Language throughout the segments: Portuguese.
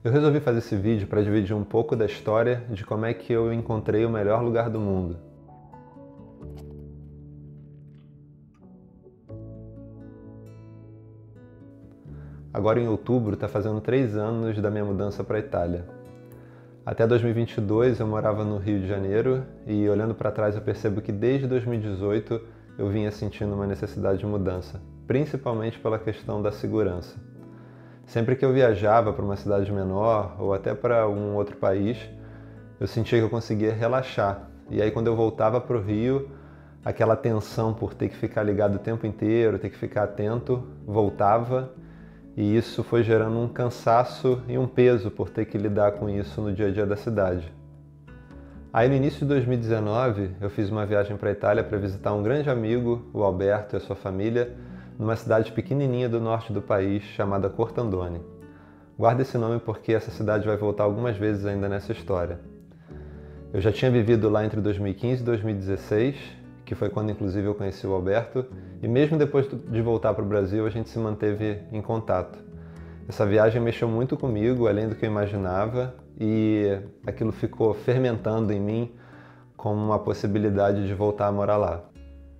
Eu resolvi fazer esse vídeo para dividir um pouco da história de como é que eu encontrei o melhor lugar do mundo. Agora em outubro está fazendo 3 anos da minha mudança para a Itália. Até 2022 eu morava no Rio de Janeiro e olhando para trás eu percebo que desde 2018 eu vinha sentindo uma necessidade de mudança, principalmente pela questão da segurança. Sempre que eu viajava para uma cidade menor ou até para um outro país, eu sentia que eu conseguia relaxar. E aí quando eu voltava para o Rio, aquela tensão por ter que ficar ligado o tempo inteiro, ter que ficar atento, voltava. E isso foi gerando um cansaço e um peso por ter que lidar com isso no dia a dia da cidade. Aí no início de 2019, eu fiz uma viagem para a Itália para visitar um grande amigo, o Alberto e a sua família, numa cidade pequenininha do norte do país chamada Cortandone. Guarda esse nome porque essa cidade vai voltar algumas vezes ainda nessa história. Eu já tinha vivido lá entre 2015 e 2016, que foi quando inclusive eu conheci o Alberto, e mesmo depois de voltar para o Brasil a gente se manteve em contato. Essa viagem mexeu muito comigo, além do que eu imaginava, e aquilo ficou fermentando em mim como uma possibilidade de voltar a morar lá.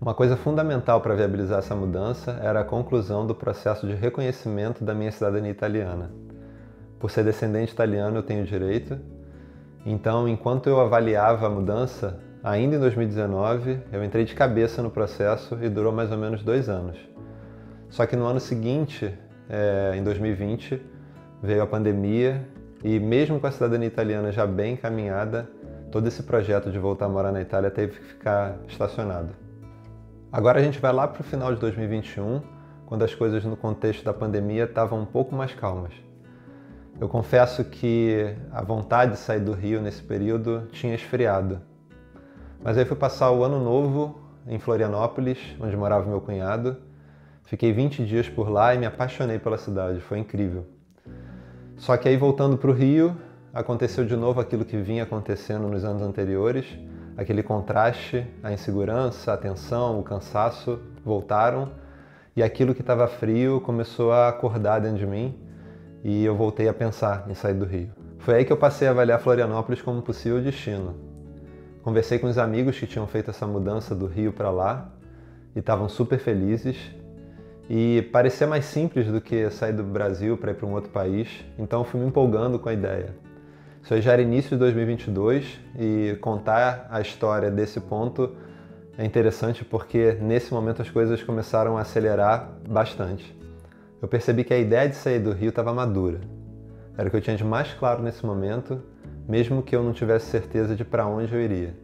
Uma coisa fundamental para viabilizar essa mudança era a conclusão do processo de reconhecimento da minha cidadania italiana. Por ser descendente italiano, eu tenho direito. Então, enquanto eu avaliava a mudança, ainda em 2019, eu entrei de cabeça no processo e durou mais ou menos 2 anos. Só que no ano seguinte, em 2020, veio a pandemia e mesmo com a cidadania italiana já bem encaminhada, todo esse projeto de voltar a morar na Itália teve que ficar estacionado. Agora a gente vai lá para o final de 2021, quando as coisas no contexto da pandemia estavam um pouco mais calmas. Eu confesso que a vontade de sair do Rio nesse período tinha esfriado. Mas aí fui passar o ano novo em Florianópolis, onde morava meu cunhado. Fiquei 20 dias por lá e me apaixonei pela cidade, foi incrível. Só que aí voltando para o Rio, aconteceu de novo aquilo que vinha acontecendo nos anos anteriores. Aquele contraste, a insegurança, a tensão, o cansaço voltaram e aquilo que estava frio começou a acordar dentro de mim e eu voltei a pensar em sair do Rio. Foi aí que eu passei a avaliar Florianópolis como um possível destino. Conversei com os amigos que tinham feito essa mudança do Rio para lá e estavam super felizes e parecia mais simples do que sair do Brasil para ir para um outro país, então eu fui me empolgando com a ideia. Isso aí já era início de 2022 e contar a história desse ponto é interessante porque nesse momento as coisas começaram a acelerar bastante. Eu percebi que a ideia de sair do Rio estava madura. Era o que eu tinha de mais claro nesse momento, mesmo que eu não tivesse certeza de para onde eu iria.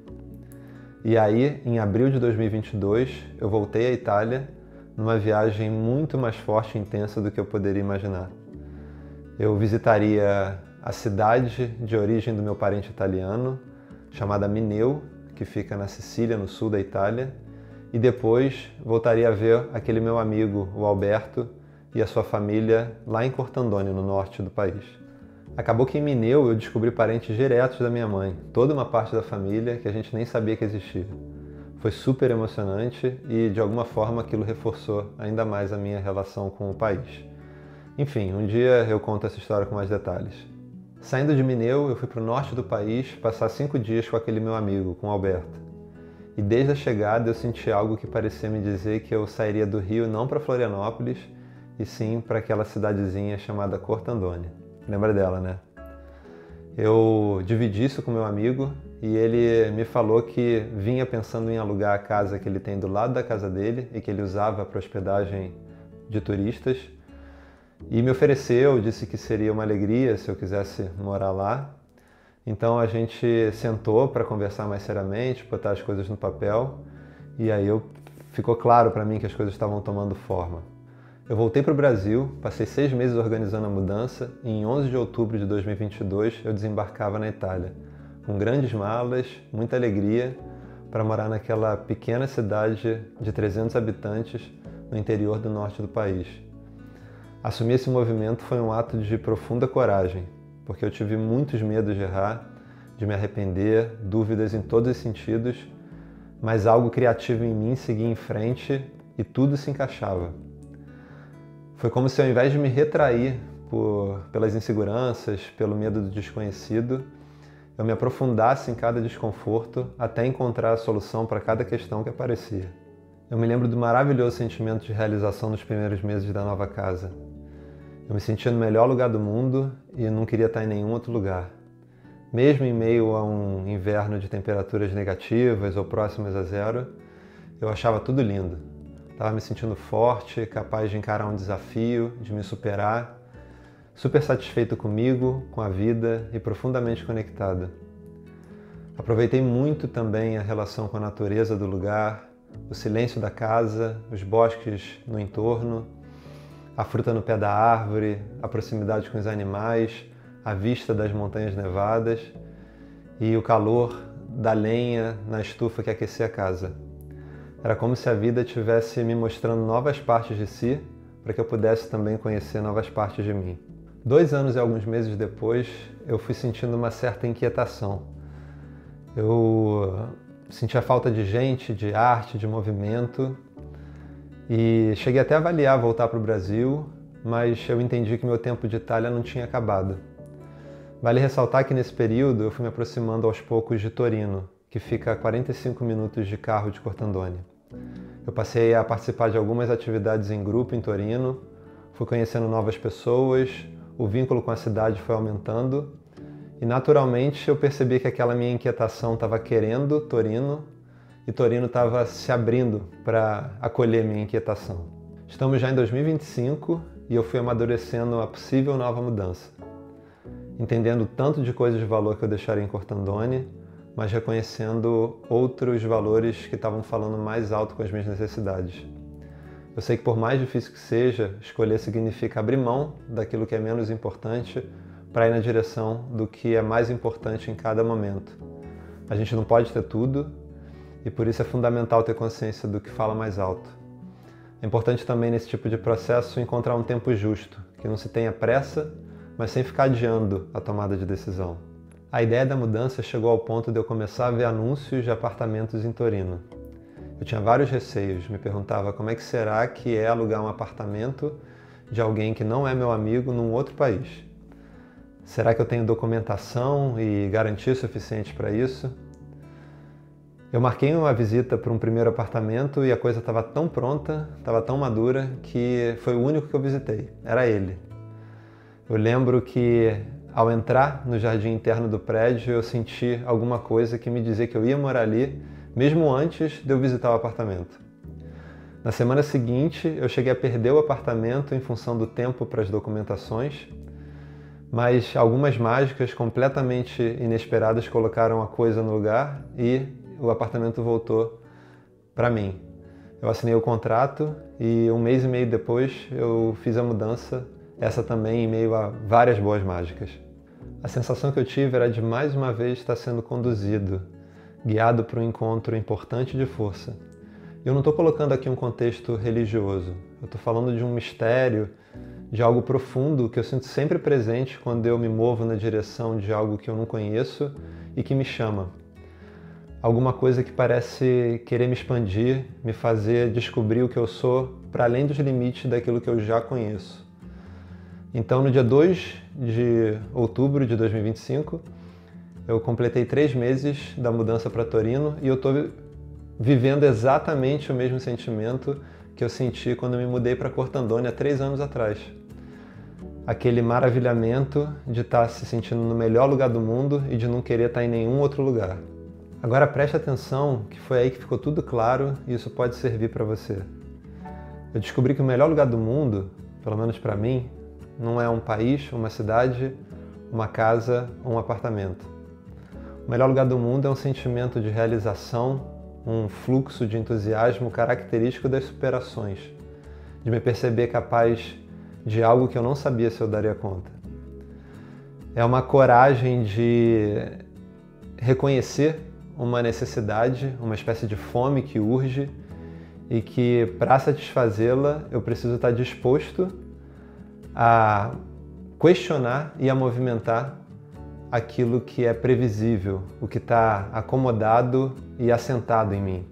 E aí, em abril de 2022, eu voltei à Itália numa viagem muito mais forte e intensa do que eu poderia imaginar. Eu visitaria a cidade de origem do meu parente italiano, chamada Mineo, que fica na Sicília, no sul da Itália, e depois voltaria a ver aquele meu amigo, o Alberto, e a sua família lá em Cortandone, no norte do país. Acabou que em Mineo eu descobri parentes diretos da minha mãe, toda uma parte da família que a gente nem sabia que existia. Foi super emocionante e de alguma forma aquilo reforçou ainda mais a minha relação com o país. Enfim, um dia eu conto essa história com mais detalhes. Saindo de Mineo, eu fui para o norte do país passar 5 dias com aquele meu amigo, com o Alberto. E desde a chegada eu senti algo que parecia me dizer que eu sairia do Rio não para Florianópolis, e sim para aquela cidadezinha chamada Cortandone. Lembra dela, né? Eu dividi isso com meu amigo e ele me falou que vinha pensando em alugar a casa que ele tem do lado da casa dele e que ele usava para hospedagem de turistas. E me ofereceu, disse que seria uma alegria se eu quisesse morar lá. Então a gente sentou para conversar mais seriamente, botar as coisas no papel e aí ficou claro para mim que as coisas estavam tomando forma. Eu voltei para o Brasil, passei 6 meses organizando a mudança e em 11 de outubro de 2022 eu desembarcava na Itália, com grandes malas, muita alegria, para morar naquela pequena cidade de 300 habitantes no interior do norte do país. Assumir esse movimento foi um ato de profunda coragem, porque eu tive muitos medos de errar, de me arrepender, dúvidas em todos os sentidos, mas algo criativo em mim seguia em frente e tudo se encaixava. Foi como se ao invés de me retrair pelas inseguranças, pelo medo do desconhecido, eu me aprofundasse em cada desconforto até encontrar a solução para cada questão que aparecia. Eu me lembro do maravilhoso sentimento de realização nos primeiros meses da nova casa. Eu me sentia no melhor lugar do mundo e não queria estar em nenhum outro lugar. Mesmo em meio a um inverno de temperaturas negativas ou próximas a zero, eu achava tudo lindo. Estava me sentindo forte, capaz de encarar um desafio, de me superar, super satisfeito comigo, com a vida e profundamente conectado. Aproveitei muito também a relação com a natureza do lugar, o silêncio da casa, os bosques no entorno, a fruta no pé da árvore, a proximidade com os animais, a vista das montanhas nevadas e o calor da lenha na estufa que aquecia a casa. Era como se a vida estivesse me mostrando novas partes de si para que eu pudesse também conhecer novas partes de mim. 2 anos e alguns meses depois, eu fui sentindo uma certa inquietação. Eu sentia falta de gente, de arte, de movimento e cheguei até a avaliar voltar para o Brasil, mas eu entendi que meu tempo de Itália não tinha acabado. Vale ressaltar que nesse período eu fui me aproximando aos poucos de Torino, que fica a 45 minutos de carro de Cortandone. Eu passei a participar de algumas atividades em grupo em Torino, fui conhecendo novas pessoas, o vínculo com a cidade foi aumentando e naturalmente eu percebi que aquela minha inquietação estava querendo Torino e Torino estava se abrindo para acolher minha inquietação. Estamos já em 2025 e eu fui amadurecendo a possível nova mudança, entendendo o tanto de coisas de valor que eu deixaria em Cortandone, mas reconhecendo outros valores que estavam falando mais alto com as minhas necessidades. Eu sei que por mais difícil que seja, escolher significa abrir mão daquilo que é menos importante para ir na direção do que é mais importante em cada momento. A gente não pode ter tudo e por isso é fundamental ter consciência do que fala mais alto. É importante também nesse tipo de processo encontrar um tempo justo, que não se tenha pressa, mas sem ficar adiando a tomada de decisão. A ideia da mudança chegou ao ponto de eu começar a ver anúncios de apartamentos em Torino. Eu tinha vários receios, me perguntava como é que será que é alugar um apartamento de alguém que não é meu amigo num outro país. Será que eu tenho documentação e garantia suficiente para isso? Eu marquei uma visita para um primeiro apartamento e a coisa estava tão pronta, estava tão madura, que foi o único que eu visitei, era ele. Eu lembro que ao entrar no jardim interno do prédio, eu senti alguma coisa que me dizia que eu ia morar ali, mesmo antes de eu visitar o apartamento. Na semana seguinte, eu cheguei a perder o apartamento em função do tempo para as documentações, mas algumas mágicas completamente inesperadas colocaram a coisa no lugar e o apartamento voltou para mim. Eu assinei o contrato e 1 mês e meio depois eu fiz a mudança, essa também em meio a várias boas mágicas. A sensação que eu tive era de mais uma vez estar sendo conduzido, guiado para um encontro importante de força. Eu não estou colocando aqui um contexto religioso, eu estou falando de um mistério, de algo profundo que eu sinto sempre presente quando eu me movo na direção de algo que eu não conheço e que me chama. Alguma coisa que parece querer me expandir, me fazer descobrir o que eu sou para além dos limites daquilo que eu já conheço. Então, no dia 2 de outubro de 2025, eu completei 3 meses da mudança para Torino e eu estou vivendo exatamente o mesmo sentimento que eu senti quando me mudei para Cortandone há 3 anos atrás. Aquele maravilhamento de estar se sentindo no melhor lugar do mundo e de não querer estar em nenhum outro lugar. Agora preste atenção que foi aí que ficou tudo claro e isso pode servir para você. Eu descobri que o melhor lugar do mundo, pelo menos para mim, não é um país, uma cidade, uma casa ou um apartamento. O melhor lugar do mundo é um sentimento de realização, um fluxo de entusiasmo característico das superações, de me perceber capaz de algo que eu não sabia se eu daria conta. É uma coragem de reconhecer uma necessidade, uma espécie de fome que urge e que, para satisfazê-la, eu preciso estar disposto a questionar e a movimentar aquilo que é previsível, o que está acomodado e assentado em mim.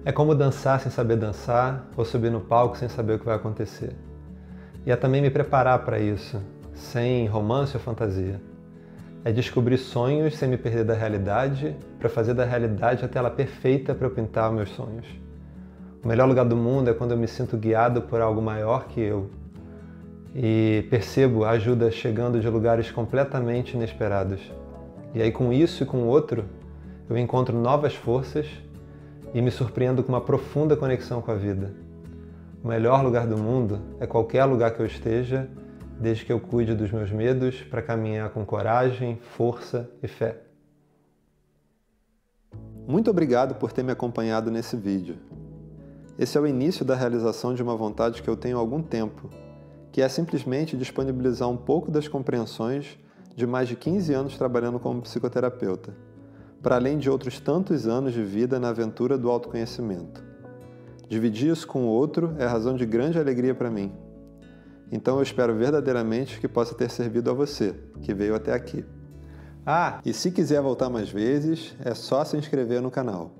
É como dançar sem saber dançar ou subir no palco sem saber o que vai acontecer. E é também me preparar para isso, sem romance ou fantasia. É descobrir sonhos sem me perder da realidade, para fazer da realidade a tela perfeita para eu pintar meus sonhos. O melhor lugar do mundo é quando eu me sinto guiado por algo maior que eu e percebo a ajuda chegando de lugares completamente inesperados. E aí com isso e com o outro, eu encontro novas forças e me surpreendo com uma profunda conexão com a vida. O melhor lugar do mundo é qualquer lugar que eu esteja, desde que eu cuide dos meus medos para caminhar com coragem, força e fé. Muito obrigado por ter me acompanhado nesse vídeo. Esse é o início da realização de uma vontade que eu tenho há algum tempo, que é simplesmente disponibilizar um pouco das compreensões de mais de 15 anos trabalhando como psicoterapeuta, para além de outros tantos anos de vida na aventura do autoconhecimento. Dividir isso com o outro é razão de grande alegria para mim. Então eu espero verdadeiramente que possa ter servido a você, que veio até aqui. E se quiser voltar mais vezes, é só se inscrever no canal.